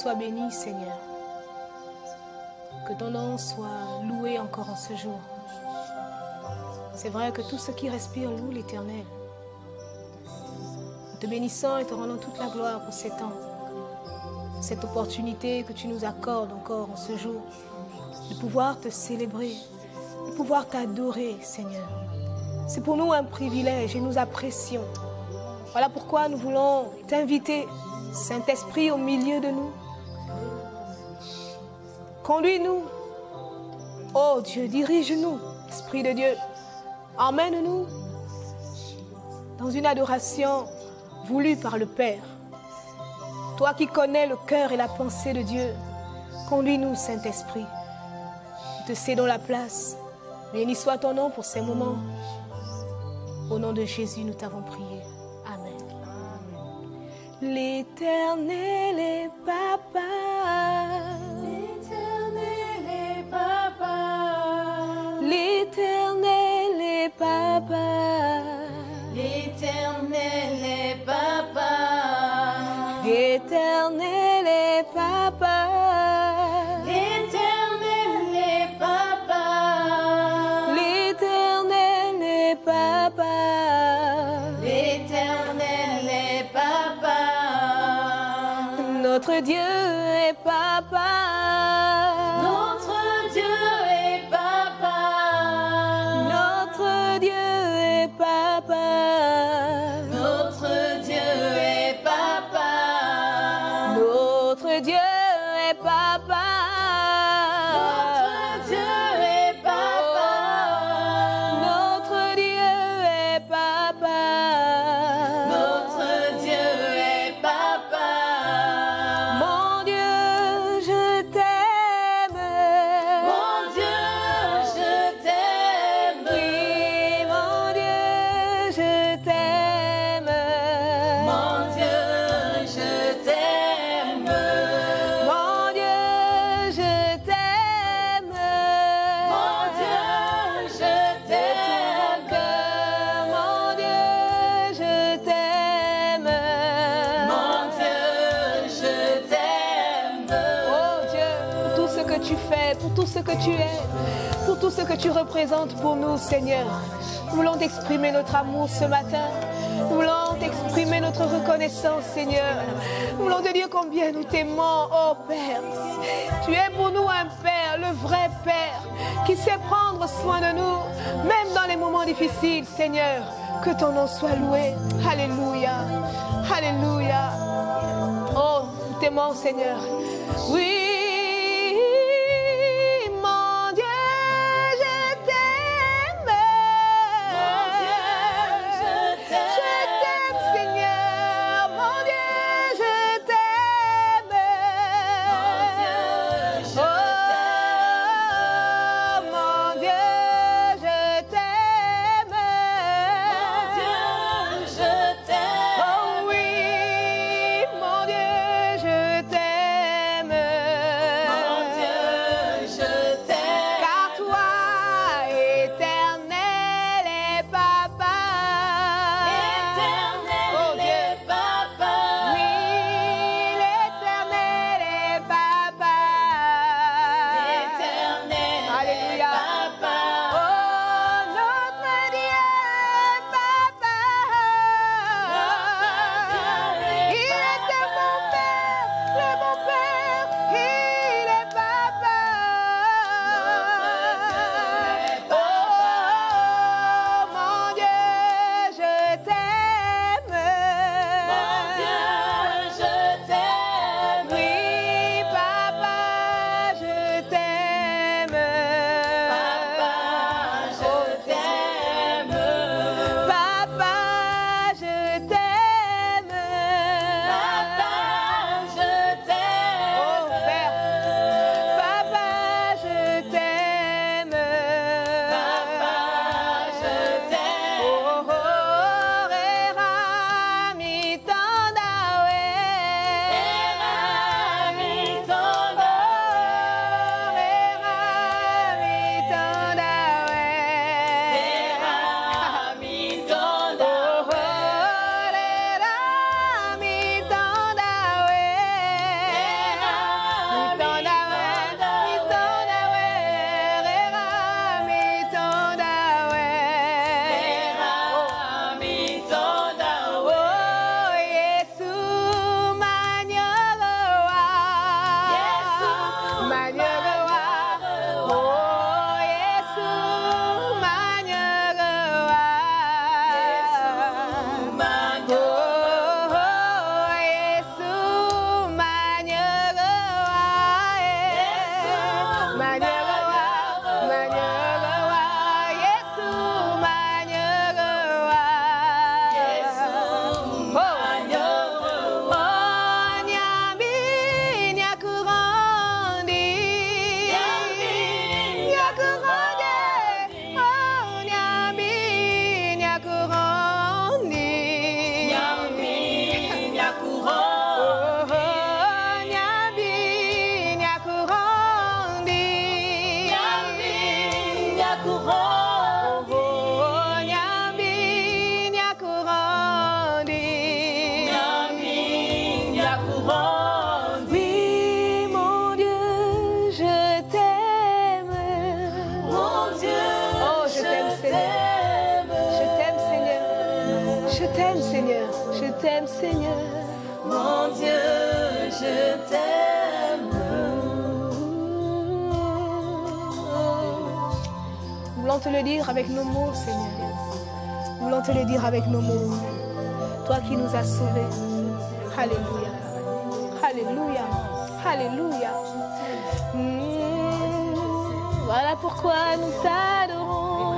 soit béni, Seigneur. Que ton nom soit loué encore en ce jour. C'est vrai que tout ce qui respire loue l'Éternel. Nous te bénissons et te rendons toute la gloire pour ces temps, cette opportunité que tu nous accordes encore en ce jour, de pouvoir te célébrer, de pouvoir t'adorer, Seigneur. C'est pour nous un privilège et nous apprécions. Voilà pourquoi nous voulons t'inviter, Saint-Esprit, au milieu de nous. Conduis-nous. Oh Dieu, dirige-nous, Esprit de Dieu. Emmène-nous dans une adoration voulue par le Père. Toi qui connais le cœur et la pensée de Dieu, conduis-nous, Saint-Esprit. Nous te cédons la place. Béni soit ton nom pour ces moments. Au nom de Jésus, nous t'avons prié. Amen. L'Éternel est Papa. L'Éternel est Papa. L'Éternel est Papa. L'Éternel est Papa. L'Éternel est Papa. L'Éternel est Papa. L'Éternel est Papa. L'Éternel est Papa. Notre Dieu est Papa. Notre Dieu est Papa. Notre Dieu est Papa. Notre Dieu est Papa. Notre Dieu est Papa. Notre Dieu est Papa. Notre Dieu est Papa. Notre Dieu est Papa. Mon Dieu, je t'aime. Mon Dieu, je t'aime. Oui, mon Dieu, je t'aime. Mon Dieu, je t'aime. Mon Dieu, je t'aime. Mon Dieu, je t'aime. Mon Dieu, je t'aime. Mon Dieu, je t'aime. Oh Dieu, pour tout ce que tu fais, pour tout ce que tu es, pour tout ce que tu représentes pour nous, Seigneur. Nous voulons t'exprimer notre amour ce matin. Nous voulons t'exprimer notre reconnaissance, Seigneur. Nous voulons te dire combien nous t'aimons, oh Père. Tu es pour nous un Père, le vrai Père, qui sait prendre soin de nous, même dans les moments difficiles, Seigneur. Que ton nom soit loué. Alléluia. Alléluia. Oh, nous t'aimons, Seigneur. Oui. Mon Dieu, je t'aime. Mon Dieu, je t'aime. Je t'aime, Seigneur. Mon Dieu, je t'aime. Mon Dieu, je t'aime. Oh, mon Dieu, je t'aime. Mon Dieu, je t'aime. Oh oui, mon Dieu, je t'aime. Seigneur. Mon Dieu, je t'aime. Nous voulons te le dire avec nos mots, Seigneur. Nous voulons te le dire avec nos mots. Toi qui nous as sauvés. Alléluia. Alléluia. Alléluia. Voilà pourquoi nous t'adorons.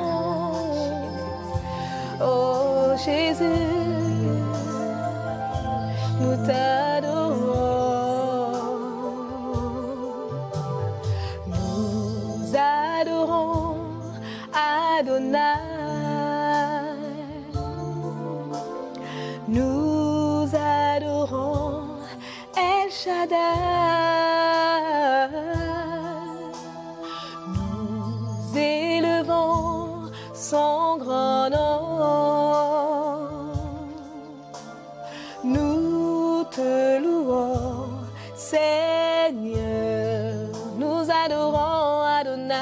Oh Jésus, nous t'adorons. Nous adorons Adonai. Nous adorons El Shaddai. Nous élevons son grand nom. Nous te louons, Seigneur. Nous adorons Adonai.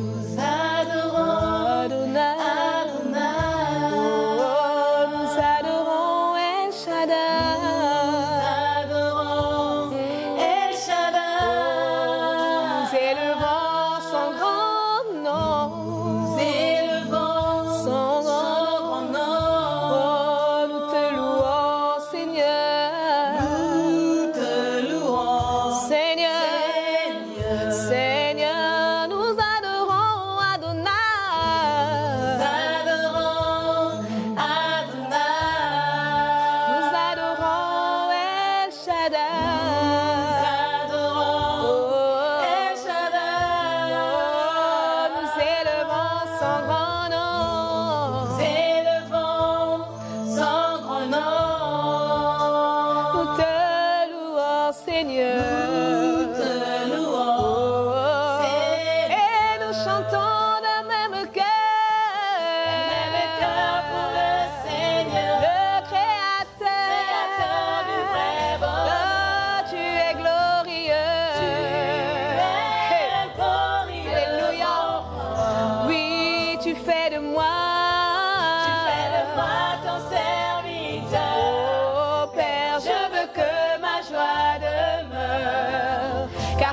Nous adorons Adonai.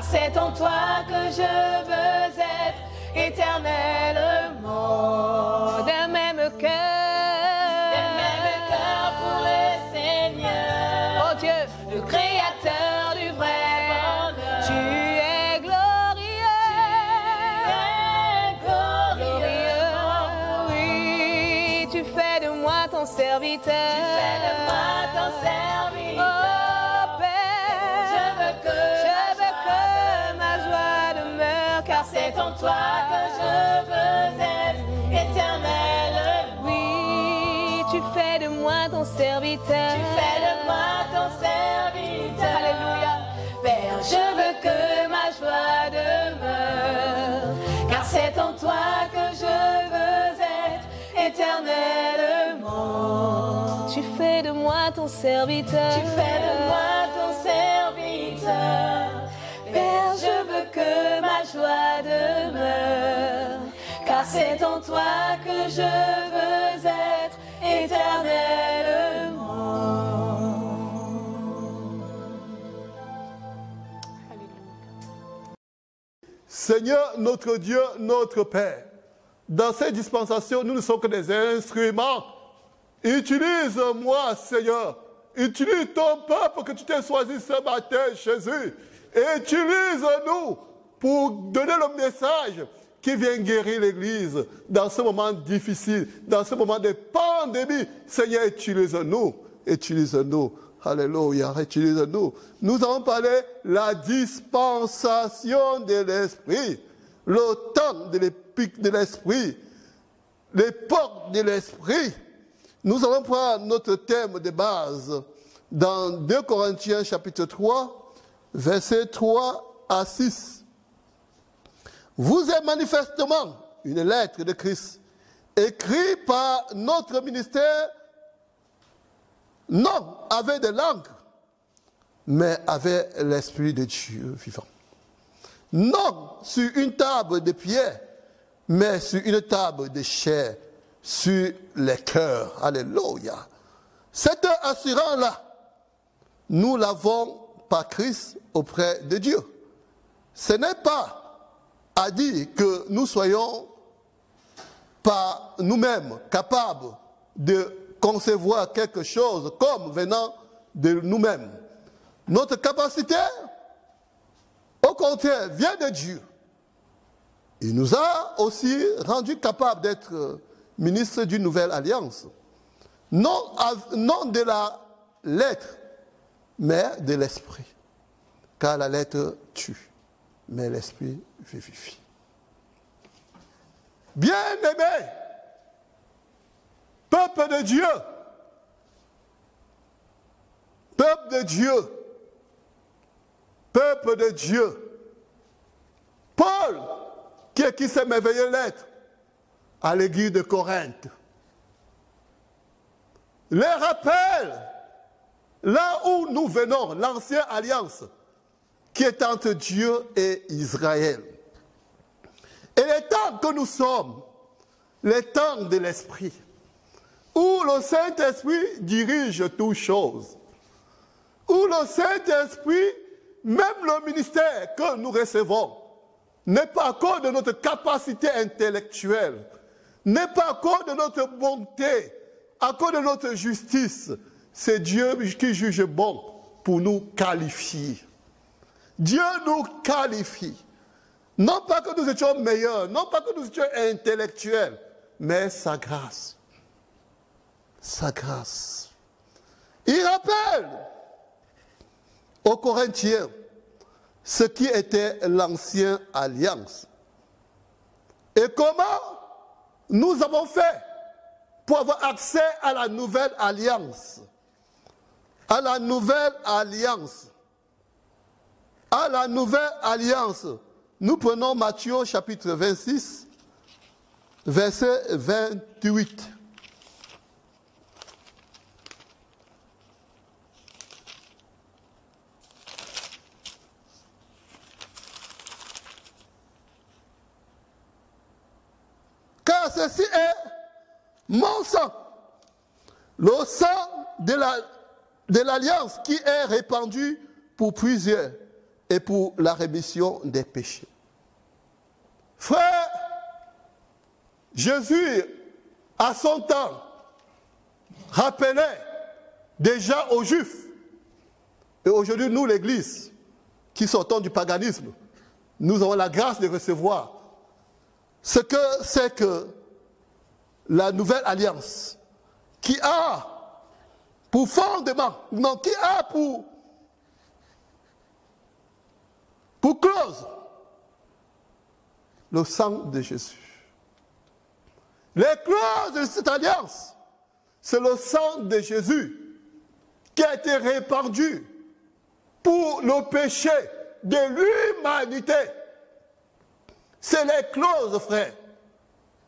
C'est en toi que je veux être éternellement d'un même cœur pour le Seigneur. Oh Dieu, le créateur du vrai bonheur, tu es glorieux, oui, tu fais de moi ton serviteur. C'est en toi que je veux être éternellement. Oui, tu fais de moi ton serviteur. Tu fais de moi ton serviteur. Alléluia. Père, je veux que ma joie demeure. Car c'est en toi que je veux être éternellement. Tu fais de moi ton serviteur. Tu fais de moi ton serviteur. Père, je veux que ma joie demeure, car c'est en toi que je veux être éternellement. Seigneur, notre Dieu, notre Père, dans cette dispensation, nous ne sommes que des instruments. Utilise-moi, Seigneur. Utilise ton peuple que tu t'es choisi ce matin, Jésus. Utilise-nous pour donner le message qui vient guérir l'Église dans ce moment difficile, dans ce moment de pandémie. Seigneur, utilise-nous. Utilise-nous. Alléluia, utilise-nous. Nous avons parlé de la dispensation de l'Esprit, le temps de l'épique de l'Esprit, l'époque de l'Esprit. Nous allons prendre notre thème de base dans 2 Corinthiens chapitre 3, versets 3 à 6. Vous êtes manifestement une lettre de Christ, écrite par notre ministère, non avec des langues, mais avec l'Esprit de Dieu vivant. Non sur une table de pierre, mais sur une table de chair, sur les cœurs. Alléluia. Cette assurance-là, nous l'avons par Christ auprès de Dieu. Ce n'est pas à dire que nous soyons par nous-mêmes capables de concevoir quelque chose comme venant de nous-mêmes. Notre capacité, au contraire, vient de Dieu. Il nous a aussi rendus capables d'être ministres d'une nouvelle alliance. Non de la lettre, mais de l'esprit. Car la lettre tue, mais l'esprit vivifie. Bien-aimés, peuple de Dieu, peuple de Dieu, peuple de Dieu, Paul, qui écrit ces merveilleuses lettres à l'église de Corinthe, les rappelle là où nous venons, l'ancienne alliance qui est entre Dieu et Israël. Et les temps que nous sommes, les temps de l'Esprit, où le Saint-Esprit dirige toutes choses, où le Saint-Esprit, même le ministère que nous recevons, n'est pas à cause de notre capacité intellectuelle, n'est pas à cause de notre bonté, à cause de notre justice. C'est Dieu qui juge bon pour nous qualifier. Dieu nous qualifie. Non pas que nous étions meilleurs, non pas que nous étions intellectuels, mais sa grâce. Sa grâce. Il rappelle aux Corinthiens ce qui était l'ancienne alliance. Et comment nous avons fait pour avoir accès à la nouvelle alliance. À la nouvelle alliance. À la nouvelle alliance. Nous prenons Matthieu chapitre 26, verset 28. Car ceci est mon sang, le sang de l'alliance qui est répandu pour plusieurs et pour la rémission des péchés. Frère, Jésus, à son temps, rappelait déjà aux Juifs, et aujourd'hui nous, l'Église, qui sortons du paganisme, nous avons la grâce de recevoir ce que c'est que la nouvelle alliance, qui a pour fondement, non, qui a pour clause le sang de Jésus. Les clauses de cette alliance, c'est le sang de Jésus qui a été répandu pour le péché de l'humanité. C'est les clauses, frère.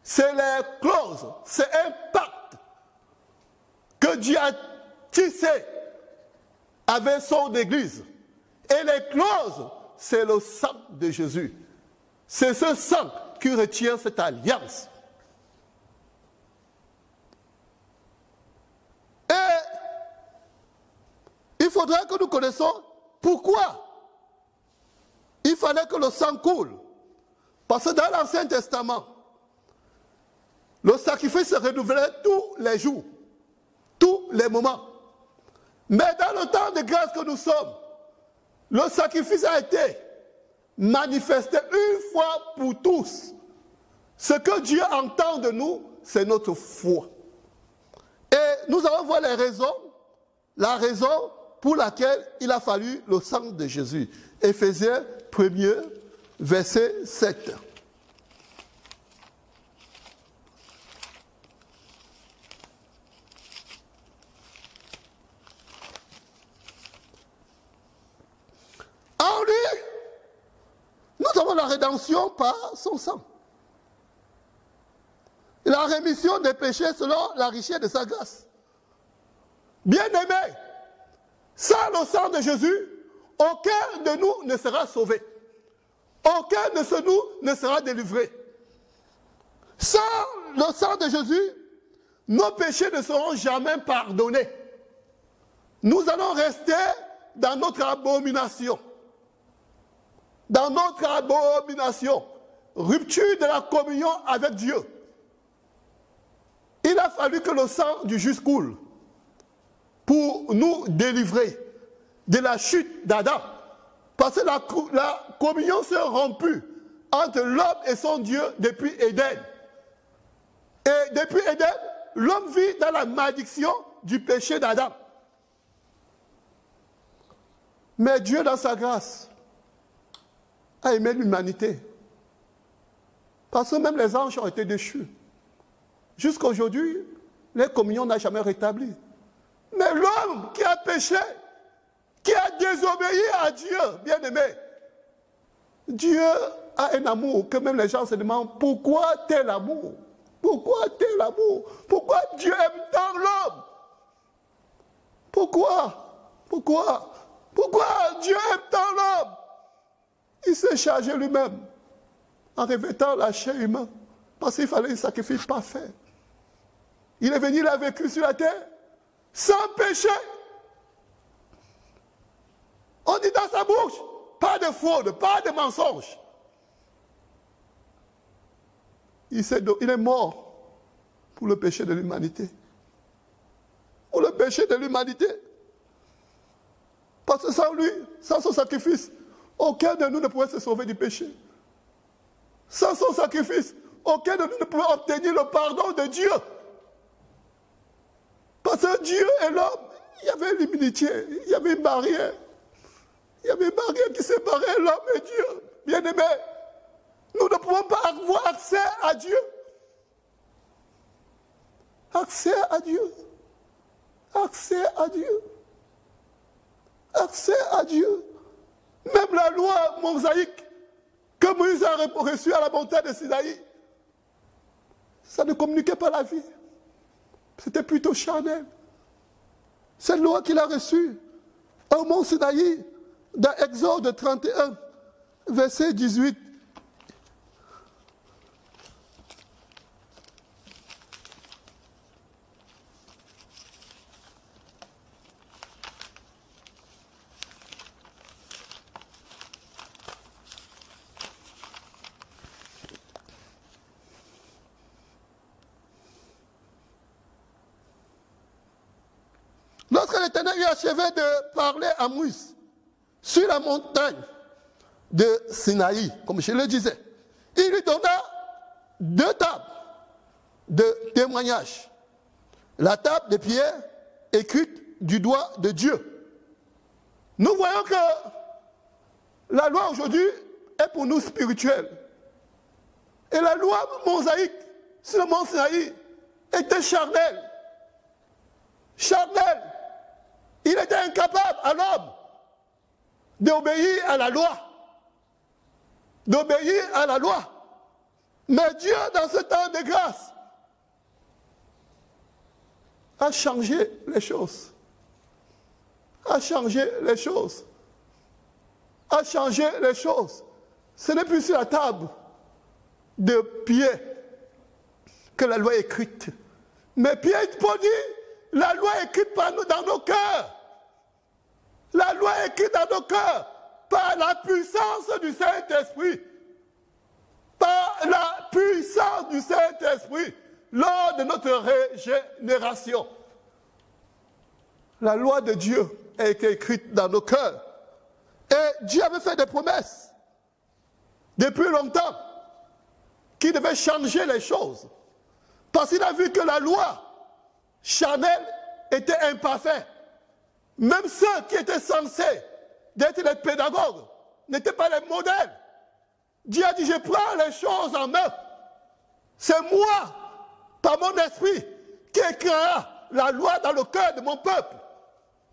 C'est les clauses. C'est un pacte que Dieu a tissé avec son Église. Et les clauses, c'est le sang de Jésus. C'est ce sang qui retient cette alliance. Et il faudrait que nous connaissions pourquoi il fallait que le sang coule. Parce que dans l'Ancien Testament, le sacrifice se renouvelait tous les jours, tous les moments. Mais dans le temps de grâce que nous sommes, le sacrifice a été manifesté une fois pour tous. Ce que Dieu entend de nous, c'est notre foi. Et nous allons voir les raisons, la raison pour laquelle il a fallu le sang de Jésus. Éphésiens 1er, verset 7. En lui, nous avons la rédemption par son sang. La rémission des péchés selon la richesse de sa grâce. Bien-aimés, sans le sang de Jésus, aucun de nous ne sera sauvé. Aucun de nous ne sera délivré. Sans le sang de Jésus, nos péchés ne seront jamais pardonnés. nous allons rester dans notre abomination. Dans notre abomination. Rupture de la communion avec Dieu. Il a fallu que le sang du juste coule pour nous délivrer de la chute d'Adam. Parce que la communion s'est rompue entre l'homme et son Dieu depuis Éden. Et depuis Éden, l'homme vit dans la malédiction du péché d'Adam. Mais Dieu, dans sa grâce, a aimé l'humanité. Parce que même les anges ont été déchus. Jusqu'à aujourd'hui, les communions n'ont jamais rétabli. Mais l'homme qui a péché, qui a désobéi à Dieu, bien aimé, Dieu a un amour que même les gens se demandent, pourquoi tel amour? Pourquoi tel amour? Pourquoi Dieu aime tant l'homme? Pourquoi? Pourquoi Dieu aime tant l'homme? Il s'est chargé lui-même en revêtant la chair humaine parce qu'il fallait un sacrifice parfait. Il est venu, il a vécu sur la terre sans péché. On dit dans sa bouche, pas de fraude, pas de mensonge. Il est mort pour le péché de l'humanité. Pour le péché de l'humanité. Parce que sans lui, sans son sacrifice, aucun de nous ne pouvait se sauver du péché. Sans son sacrifice, aucun de nous ne pouvait obtenir le pardon de Dieu. Parce que Dieu et l'homme, il y avait l'immunité, il y avait une barrière. Il y avait une barrière qui séparait l'homme et Dieu. Bien-aimé, nous ne pouvons pas avoir accès à Dieu. Accès à Dieu. Accès à Dieu. Accès à Dieu. Même la loi mosaïque que Moïse a reçue à la montagne de Sinaï, ça ne communiquait pas la vie. C'était plutôt charnel. Cette loi qu'il a reçue au mont Sinaï, dans Exode 31, verset 18. Lorsque l'Éternel eut achevé de parler à Moïse sur la montagne de Sinaï, comme je le disais, il lui donna 2 tables de témoignage. La table de pierre écrite du doigt de Dieu. Nous voyons que la loi aujourd'hui est pour nous spirituelle. Et la loi mosaïque sur le mont Sinaï était charnelle. Charnel, il était incapable à l'homme d'obéir à la loi. D'obéir à la loi. Mais Dieu, dans ce temps de grâce, a changé les choses. A changé les choses. A changé les choses. Ce n'est plus sur la table de pierre que la loi est écrite. Mais Pierre dit, la loi est écrite par nous dans nos cœurs. La loi est écrite dans nos cœurs par la puissance du Saint-Esprit. Par la puissance du Saint-Esprit lors de notre régénération. La loi de Dieu a été écrite dans nos cœurs. Et Dieu avait fait des promesses depuis longtemps qui devaient changer les choses. Parce qu'il a vu que la loi charnelle était imparfaite. Même ceux qui étaient censés d'être les pédagogues n'étaient pas les modèles. Dieu a dit, je prends les choses en main. C'est moi, par mon esprit, qui écrira la loi dans le cœur de mon peuple.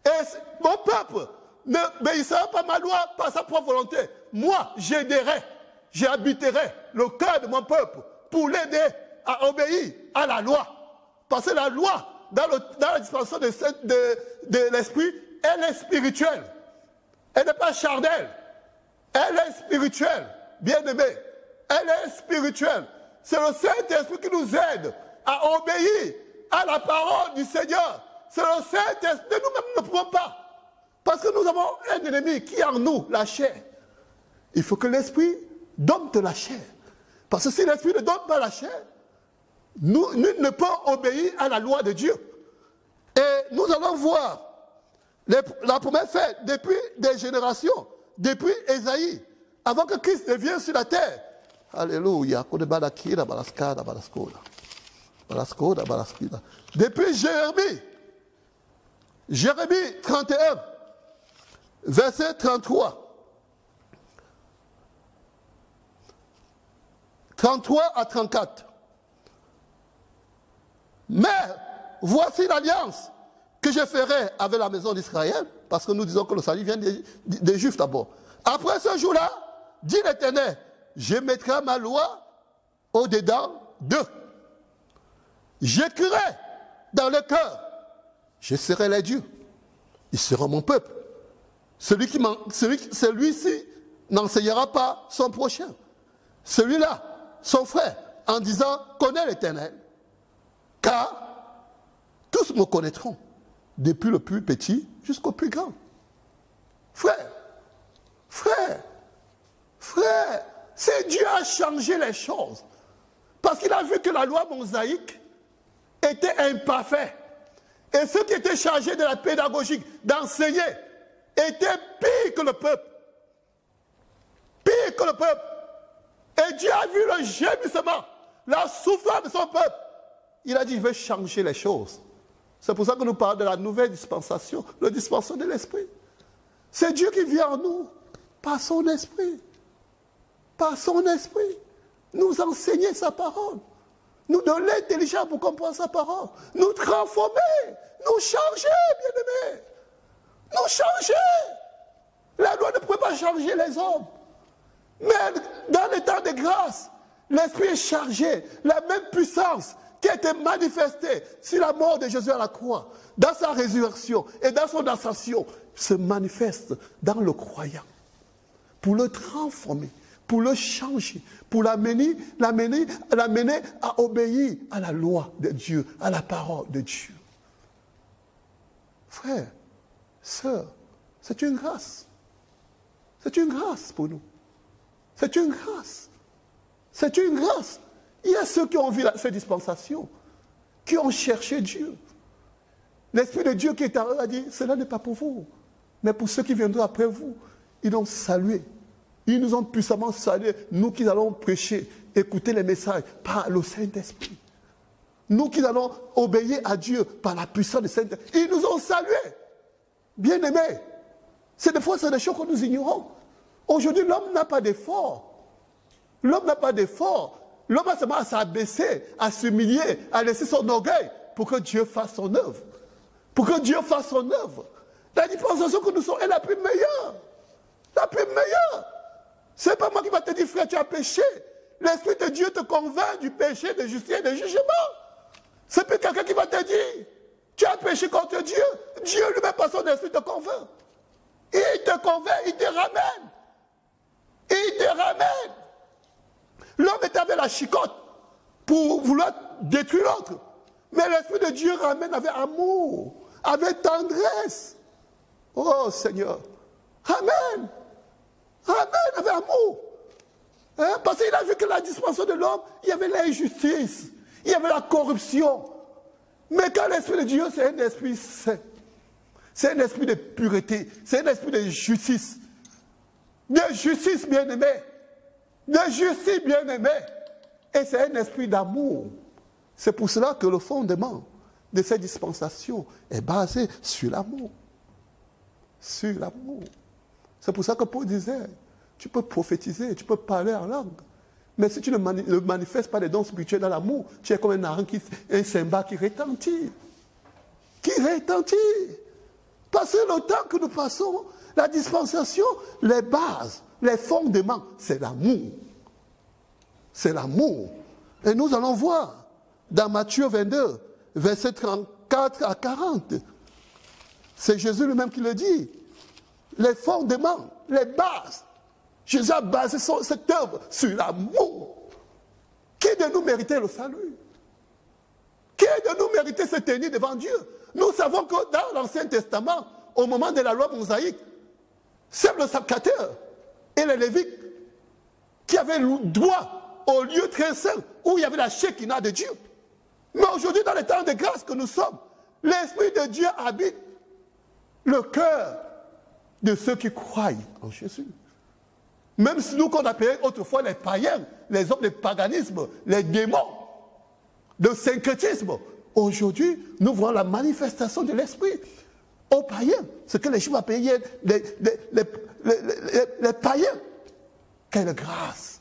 Et mon peuple n'obéissera pas à ma loi par sa propre volonté. Moi, j'aiderai, j'habiterai le cœur de mon peuple pour l'aider à obéir à la loi. Parce que la loi, dans la dispensation de l'esprit, elle est spirituelle. Elle n'est pas charnelle. Elle est spirituelle, bien-aimée. Elle est spirituelle. C'est le Saint-Esprit qui nous aide à obéir à la parole du Seigneur c'est le Saint-Esprit. Nous-mêmes ne pouvons pas. Parce que nous avons un ennemi qui est en nous, la chair. Il faut que l'Esprit dompte la chair. Parce que si l'Esprit ne dompte pas la chair, nous ne pouvons obéir à la loi de Dieu. Et nous allons voir la première fête depuis des générations, depuis Ésaïe, avant que Christ ne vienne sur la terre. Alléluia. Depuis Jérémie 31, verset 33. 33 à 34. Mais voici l'alliance que je ferai avec la maison d'Israël, parce que nous disons que le salut vient des Juifs d'abord. Après ce jour-là, dit l'Éternel, je mettrai ma loi au-dedans d'eux. J'écrirai dans le cœur, je serai les dieux. Ils seront mon peuple. Celui-ci n'enseignera pas son prochain. Celui-là, son frère, en disant, connais l'Éternel. Car tous me connaîtront, depuis le plus petit jusqu'au plus grand. Frère, c'est Dieu a changé les choses. Parce qu'il a vu que la loi mosaïque était imparfaite. Et ceux qui étaient chargés de la pédagogie, d'enseigner, étaient pires que le peuple. Pire que le peuple. Et Dieu a vu le gémissement, la souffrance de son peuple. Il a dit, il veut changer les choses. C'est pour ça que nous parlons de la nouvelle dispensation, la dispensation de l'Esprit. C'est Dieu qui vient en nous, par son Esprit. Par son Esprit. Nous enseigner sa parole. Nous donner l'intelligence pour comprendre sa parole. Nous transformer. Nous changer, bien-aimés. Nous changer. La loi ne pouvait pas changer les hommes. Mais dans les temps de grâce, l'Esprit est chargé. La même puissance qui a été manifestée sur la mort de Jésus à la croix, dans sa résurrection et dans son ascension, se manifeste dans le croyant. Pour le transformer, pour le changer, pour l'amener à obéir à la loi de Dieu, à la parole de Dieu. Frères, sœurs, c'est une grâce. C'est une grâce pour nous. C'est une grâce. C'est une grâce. Il y a ceux qui ont vu cette dispensation, qui ont cherché Dieu. L'Esprit de Dieu qui est en eux a dit, cela n'est pas pour vous, mais pour ceux qui viendront après vous. Ils l'ont salué. Ils nous ont puissamment salué, nous qui allons prêcher, écouter les messages par le Saint-Esprit. Nous qui allons obéir à Dieu par la puissance du Saint-Esprit. Ils nous ont salués. Bien-aimés, c'est des fois c'est des choses que nous ignorons. Aujourd'hui, l'homme n'a pas d'effort. L'homme n'a pas d'effort. L'homme a seulement à s'abaisser, à s'humilier, à laisser son orgueil pour que Dieu fasse son œuvre. Pour que Dieu fasse son œuvre. La dispensation que nous sommes est la plus meilleure. La plus meilleure. Ce n'est pas moi qui va te dire, frère, tu as péché. L'Esprit de Dieu te convainc du péché, de justice et de jugement. C'est plus quelqu'un qui va te dire, tu as péché contre Dieu. Dieu lui-même, par son esprit, te convainc. Il te convainc, il te ramène. Il te ramène. L'homme est avec la chicotte pour vouloir détruire l'autre. Mais l'Esprit de Dieu ramène avec amour, avec tendresse. Oh Seigneur, ramène. Ramène avec amour. Hein? Parce qu'il a vu que la dispensation de l'homme, il y avait l'injustice, il y avait la corruption. Mais quand l'Esprit de Dieu, c'est un esprit saint. C'est un esprit de pureté, c'est un esprit de justice. De justice bien-aimée. De justice bien-aimée. Et c'est un esprit d'amour. C'est pour cela que le fondement de cette dispensation est basé sur l'amour. Sur l'amour. C'est pour ça que Paul disait, tu peux prophétiser, tu peux parler en langue. Mais si tu ne manifestes pas les dons spirituels dans l'amour, tu es comme un cymbale qui retentit. Qui retentit. Parce que le temps que nous passons, la dispensation, les bases, les fondements, c'est l'amour. C'est l'amour. Et nous allons voir dans Matthieu 22, versets 34 à 40. C'est Jésus lui-même qui le dit. Les fondements, les bases. Jésus a basé cette œuvre sur l'amour. Qui de nous méritait le salut? Qui de nous méritait se tenir devant Dieu? Nous savons que dans l'Ancien Testament, au moment de la loi mosaïque, c'est le sacrificateur et les Lévites qui avaient le droit au lieu très saint où il y avait la Shekinah de Dieu. Mais aujourd'hui, dans le temps de grâce que nous sommes, l'Esprit de Dieu habite le cœur de ceux qui croient en Jésus. Même si nous, qu'on appelait autrefois les païens, les hommes de paganisme, les démons, de syncrétisme, aujourd'hui, nous voyons la manifestation de l'Esprit aux païens. Ce que les Juifs appelaient les païens. Quelle grâce!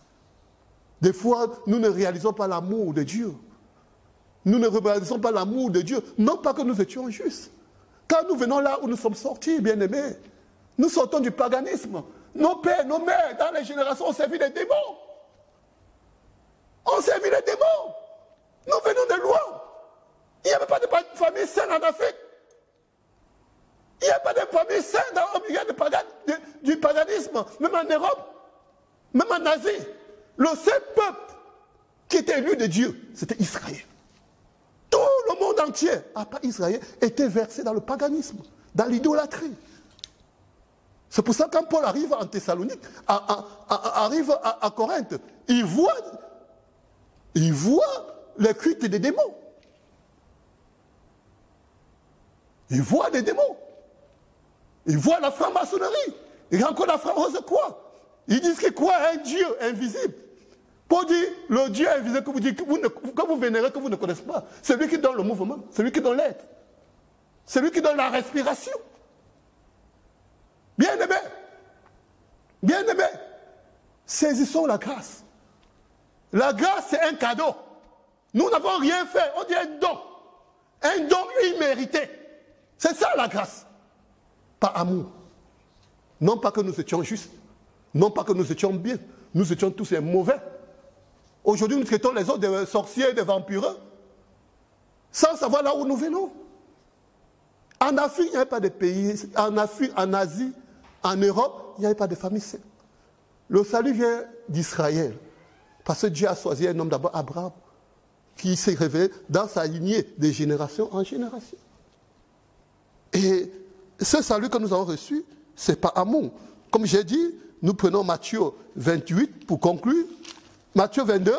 Des fois, nous ne réalisons pas l'amour de Dieu. Nous ne réalisons pas l'amour de Dieu. Non pas que nous étions justes. Quand nous venons là où nous sommes sortis, bien-aimés, nous sortons du paganisme. Nos pères, nos mères, dans les générations, ont servi les démons. On servi les démons. Nous venons de loin. Il n'y avait pas de famille saine en Afrique. Il n'y a pas de famille saine dans le milieu du paganisme, même en Europe, même en Asie. Le seul peuple qui était élu de Dieu, c'était Israël. Tout le monde entier, à part Israël, était versé dans le paganisme, dans l'idolâtrie. C'est pour ça que quand Paul arrive en Thessalonique, arrive à Corinthe, il voit le culte des démons. Il voit des démons. Il voit la franc-maçonnerie. Il rencontre la franc-maçonnerie quoi? Ils disent qu'il croit à un Dieu invisible. Pour dire le Dieu invisible que vous dites, que vous vénérez, que vous ne connaissez pas. C'est lui qui donne le mouvement, c'est lui qui donne l'être. C'est lui qui donne la respiration. Bien-aimés, bien-aimés, saisissons la grâce. La grâce, c'est un cadeau. Nous n'avons rien fait, on dit un don immérité. C'est ça la grâce. Par amour. Non pas que nous étions justes, non pas que nous étions bien, nous étions tous mauvais. Aujourd'hui, nous traitons les autres de sorciers, de vampireux, sans savoir là où nous venons. En Afrique, il n'y avait pas de pays. En Afrique, en Asie, en Europe, il n'y avait pas de famille saine. Le salut vient d'Israël. Parce que Dieu a choisi un homme d'abord, Abraham, qui s'est révélé dans sa lignée de génération en génération. Et ce salut que nous avons reçu, ce n'est pas amour. Comme j'ai dit, nous prenons Matthieu 28 pour conclure. Matthieu 22,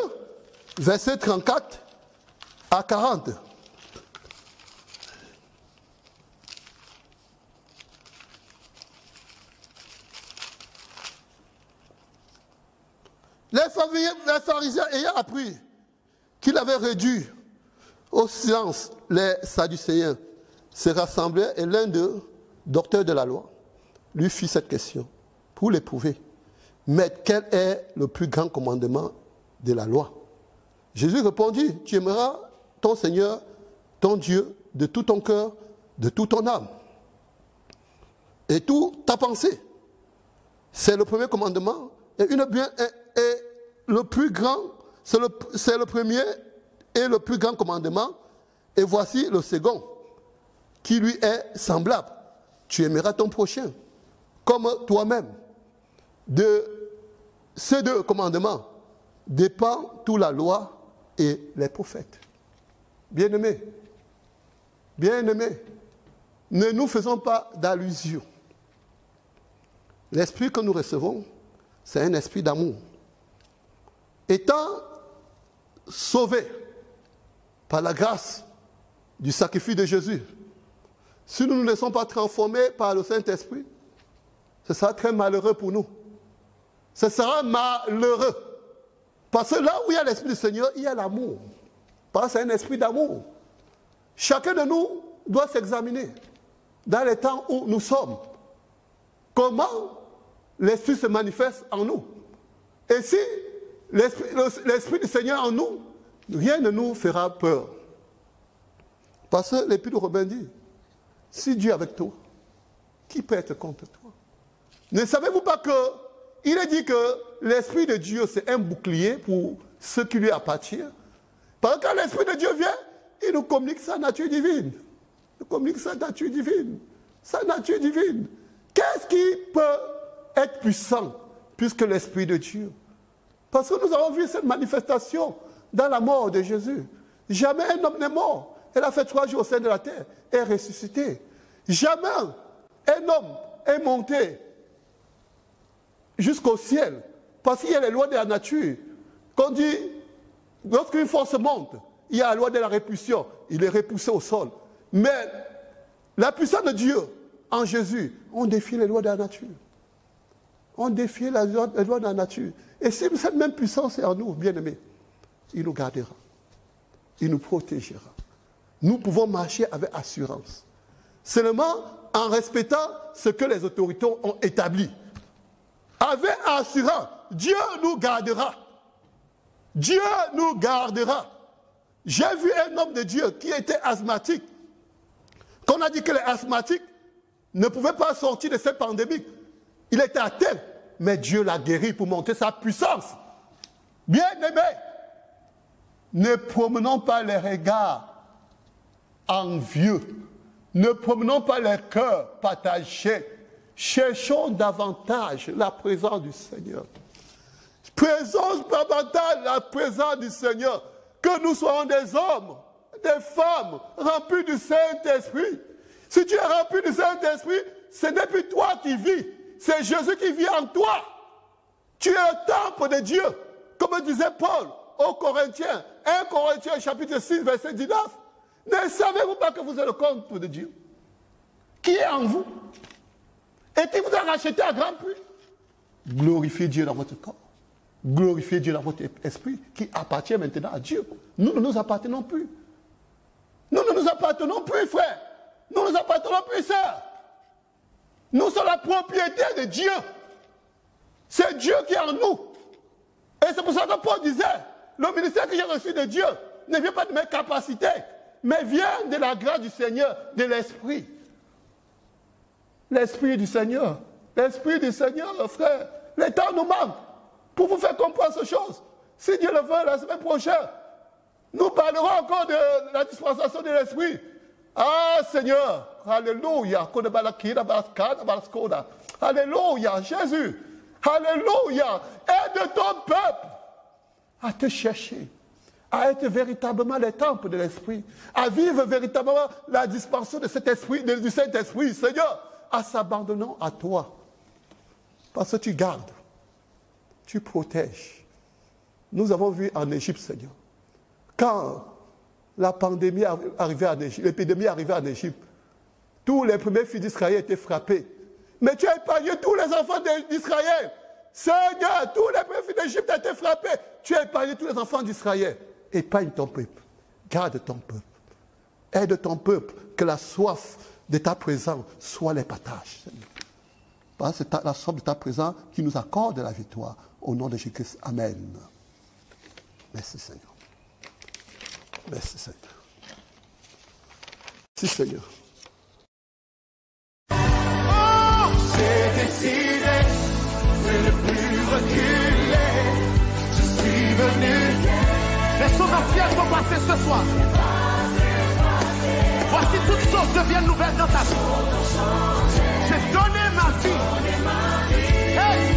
versets 34 à 40. Les pharisiens ayant appris qu'il avait réduit au silence les Sadducéens, se rassemblèrent et l'un d'eux, docteur de la loi, lui fit cette question pour l'éprouver. Mais quel est le plus grand commandement de la loi? Jésus répondit, tu aimeras ton Seigneur, ton Dieu, de tout ton cœur, de toute ton âme et toute ta pensée. C'est le premier commandement et le plus grand, c'est le premier et le plus grand commandement. Et voici le second, qui lui est semblable. Tu aimeras ton prochain comme toi-même. De ces deux commandements dépend toute la loi et les prophètes. Bien-aimés, ne nous faisons pas d'allusion. L'esprit que nous recevons, c'est un esprit d'amour. Étant sauvés par la grâce du sacrifice de Jésus, si nous ne nous laissons pas transformer par le Saint-Esprit, ce sera très malheureux pour nous. Ce sera malheureux. Parce que là où il y a l'Esprit du Seigneur, il y a l'amour. Parce que c'est un esprit d'amour. Chacun de nous doit s'examiner dans les temps où nous sommes. Comment l'Esprit se manifeste en nous. Et si l'Esprit du Seigneur en nous, rien ne nous fera peur. Parce que l'Épître de Romains dit, si Dieu est avec toi, qui peut être contre toi? Ne savez-vous pas qu'il est dit que l'Esprit de Dieu, c'est un bouclier pour ceux qui lui appartiennent? Parce que quand l'Esprit de Dieu vient, il nous communique sa nature divine. Il nous communique sa nature divine. Sa nature divine. Qu'est-ce qui peut être puissant plus que l'Esprit de Dieu? Parce que nous avons vu cette manifestation dans la mort de Jésus. Jamais un homme n'est mort. Elle a fait 3 jours au sein de la terre. Elle est ressuscitée. Jamais un homme est monté jusqu'au ciel. Parce qu'il y a les lois de la nature. Qu'on dit, lorsqu'une force monte, il y a la loi de la répulsion. Il est repoussé au sol. Mais la puissance de Dieu en Jésus, on défie les lois de la nature. On défie les lois de la nature. Et si cette même puissance est en nous, bien-aimés, il nous gardera. Il nous protégera. Nous pouvons marcher avec assurance. Seulement en respectant ce que les autorités ont établi. Avec assurance, Dieu nous gardera. Dieu nous gardera. J'ai vu un homme de Dieu qui était asthmatique. Qu'on a dit que les asthmatiques ne pouvaient pas sortir de cette pandémie. Il était atteint, mais Dieu l'a guéri pour montrer sa puissance. Bien-aimés, ne promenons pas les regards envieux. Ne promenons pas les cœurs partagés. Cherchons davantage la présence du Seigneur. Présence davantage la présence du Seigneur. Que nous soyons des hommes, des femmes remplis du Saint-Esprit. Si tu es rempli du Saint-Esprit, ce n'est plus toi qui vis. C'est Jésus qui vit en toi. Tu es un temple de Dieu. Comme disait Paul aux Corinthiens, 1 Corinthiens chapitre 6, verset 19. Ne savez-vous pas que vous êtes le temple de Dieu qui est en vous et qui vous a racheté à grand prix? Glorifiez Dieu dans votre corps. Glorifiez Dieu dans votre esprit qui appartient maintenant à Dieu. Nous ne nous appartenons plus. Nous ne nous appartenons plus, frère. Nous ne nous appartenons plus, sœur. Nous sommes la propriété de Dieu. C'est Dieu qui est en nous. Et c'est pour ça que Paul disait, le ministère que j'ai reçu de Dieu ne vient pas de mes capacités, mais vient de la grâce du Seigneur, de l'Esprit. L'Esprit du Seigneur. L'Esprit du Seigneur, frère. Le temps nous manque pour vous faire comprendre ces choses. Si Dieu le veut, la semaine prochaine, nous parlerons encore de la dispensation de l'Esprit. Ah, Seigneur, alléluia. Alléluia, Jésus. Alléluia. Aide ton peuple à te chercher, à être véritablement les temples de l'Esprit, à vivre véritablement la dispensation de cet esprit, du Saint-Esprit, Seigneur, à s'abandonnant à toi. Parce que tu gardes, tu protèges. Nous avons vu en Égypte, Seigneur, quand la pandémie arrivait en Égypte, l'épidémie arrivait en Égypte, tous les premiers fils d'Israël étaient frappés. Mais tu as épargné tous les enfants d'Israël. Seigneur, tous les premiers fils d'Égypte étaient frappés. Tu as épargné tous les enfants d'Israël. Épargne ton peuple. Garde ton peuple. Aide ton peuple, que la soif de ta présence soit les partages. Parce que c'est la soif de ta présence qui nous accorde la victoire. Au nom de Jésus-Christ. Amen. Merci Seigneur. Merci Seigneur. Merci Seigneur. Oh, j'ai décidé de ne plus reculer. Je suis venu. Les choses anciennes vont passer ce soir. Voici toutes choses deviennent nouvelles dans ta vie. J'ai donné ma vie. Hey!